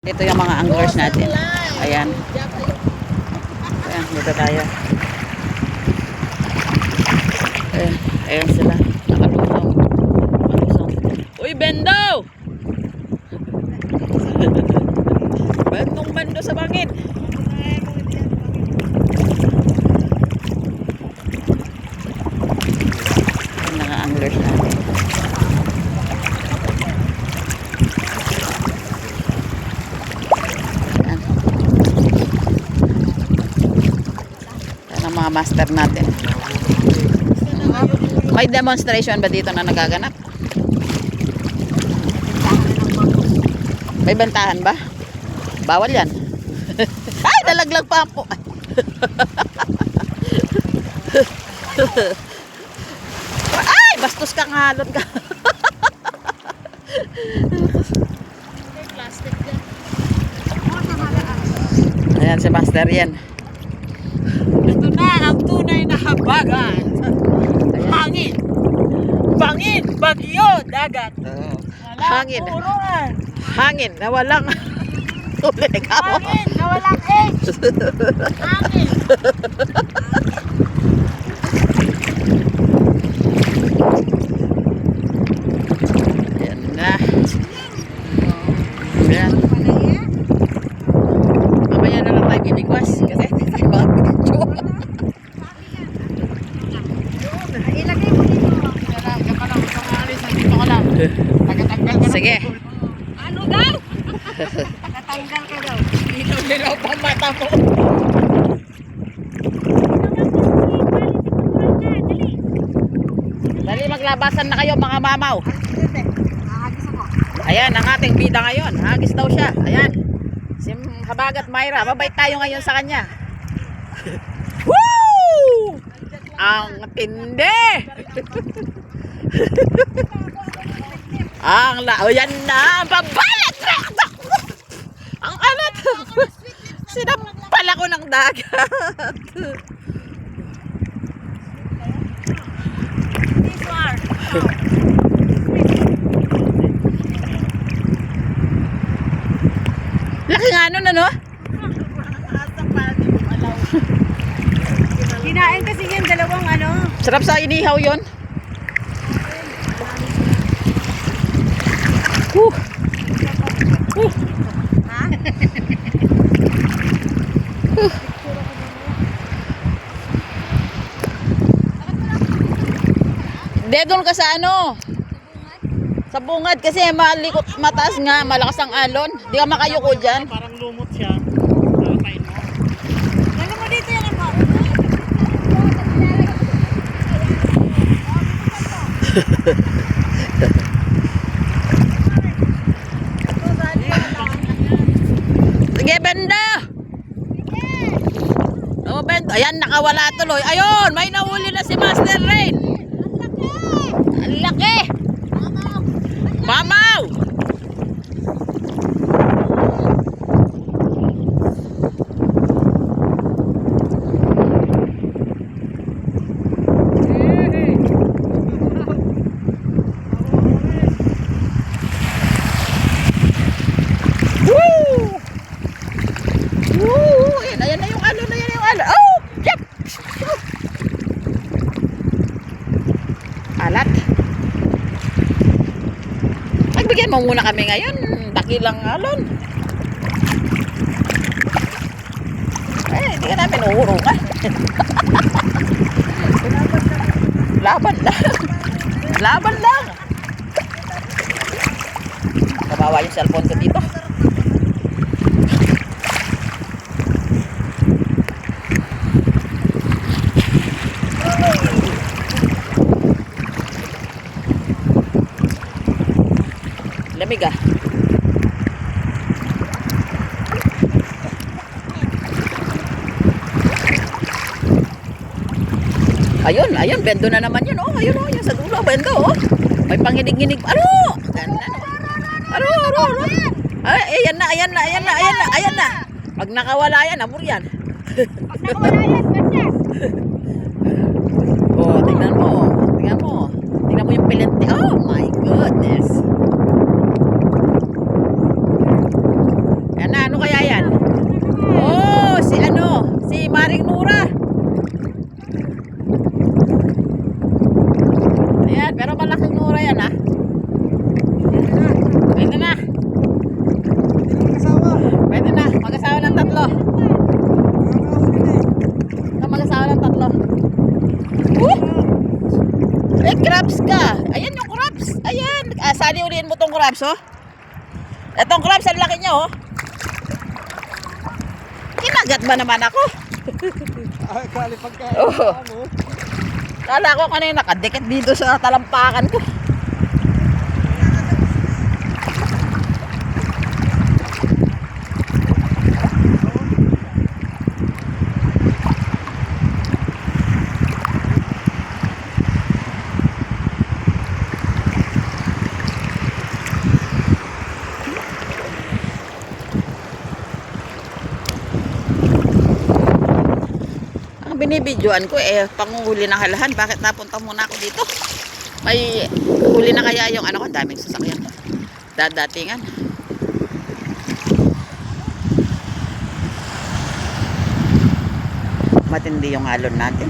Dito yung mga anglers natin. Ayan. Ayan, dito tayo. Ayan, ayan sila. Nakalusong. Nakalusong. Uy, Bendo! Bendong bendo sa bangin. Ayan, mga anglers natin. Mga master natin. May demonstration ba dito na nagaganap? May bantahan ba? Bawal yan. Ay, nalaglag pa po. Ay, bastos kang halon ka. Ayan si master yan. Ito na ang tunay na habagan. Hangin. Bangin, bagyo, dagat. Hangin. Hangin na walang tulig ako. Hangin na walang edge. Hangin. Ayan na. Ayan. Mamaya na lang tayo giligwas kasi tayo mga video. Ilagay mo dito. Sige. Ano daw? Tatanggal ka daw. Ilaw pa mata mo. Dali, maglabasan na kayo mga mamaw. Ayan ang ating bida ngayon. Hagis daw siya. Ayan. Si Habagat Myra. Mabait tayo ngayon sa kanya. Woo! Ang tindi! Ang o yan na. Ang pabalat! Ang alat! Sinampal ako ng dagat. Laki nga nun, ano? Kinain kasi yan dalawang ano. Sarap sa inihaw yon. Ha? Dedol ka sa ano? Sa bungad kasi malikot, mataas nga, malakas ang alon. Di ka makayuko dyan. Parang lumot siya. Nakakain mo. Dala mo dito yan ako. Sige, Benda! Oh, Benda. Ayan, nakawala tuloy. Ayun, may nahuli na si Master Rain. Ang laki! Mamaw! Ayan na yung alon, ayan na yung alon. Oh! Yep! Alat. Magbigyan mo muna kami ngayon. Dakilang alon. Hindi ka namin uurungan. Laban lang. Laban lang. Kabawa yung cellphone ko dito. Lamig ah. Ayun, ayun, bendo na naman yun. Oh, ayun, oh, yun sa dulo, bendo, oh. May panginig-nginig. Ano? Ano? Ano? Ay, ayan na, ayan na, ayan na, ayan na, ayan na. Pag nakawala yan, amor yan. Pag nakawala yan, ganyan. Oh, tingnan mo. Tingnan mo. Tingnan mo yung pilente. Oh my goodness. Maring Nura. Ayan, pero malaking Nura yan ha. Pwede na. Pwede na. Mag-asawa ng tatlo. Mag-asawa ng tatlo. Eh, crabs ka. Ayan yung crabs. Ayan. Sali uliin mo tong crabs, oh. Etong crabs, ang laki niya, oh. Kinagat ba naman ako? Kali pagkain. Oo. Kala ko kanina nakadikit dito sa talampakan ko. Binibidyoan ko panguhuli ng halahan. Bakit napunta muna ako dito? May huli na kaya yung ano ko, daming sasakyan. Dadatingan. Matindi yung alon natin.